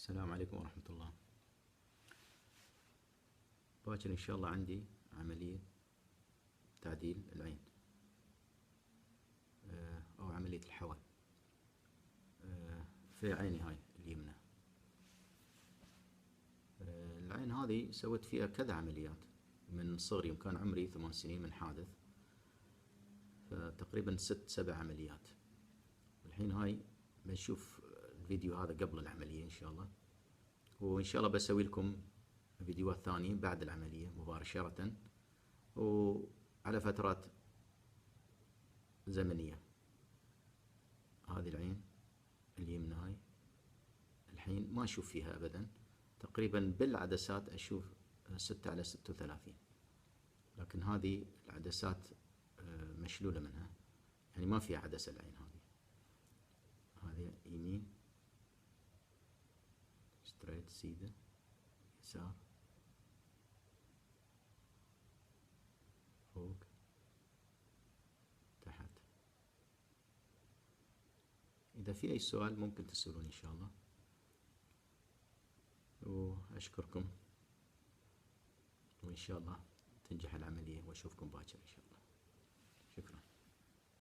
السلام عليكم ورحمة الله. باكر إن شاء الله عندي عملية تعديل العين أو عملية الحول في عيني هاي اليمنى. العين هذه سويت فيها كذا عمليات من صغري، يوم كان عمري 8 سنين من حادث، فتقريبا 6-7 عمليات. الحين هاي بنشوف الفيديو هذا قبل العملية إن شاء الله، وإن شاء الله بسوي لكم فيديوهات ثانية بعد العملية مباشرة وعلى فترات زمنية. هذه العين اليمنى هاي الحين ما أشوف فيها أبدا، تقريبا بالعدسات أشوف 6/36، لكن هذه العدسات مشلولة منها، يعني ما فيها عدسة العين هذه يمين ستريت سيدة، يسار فوق تحت. إذا في أي سؤال ممكن تسألون إن شاء الله، وأشكركم، وإن شاء الله تنجح العملية وأشوفكم باكر إن شاء الله.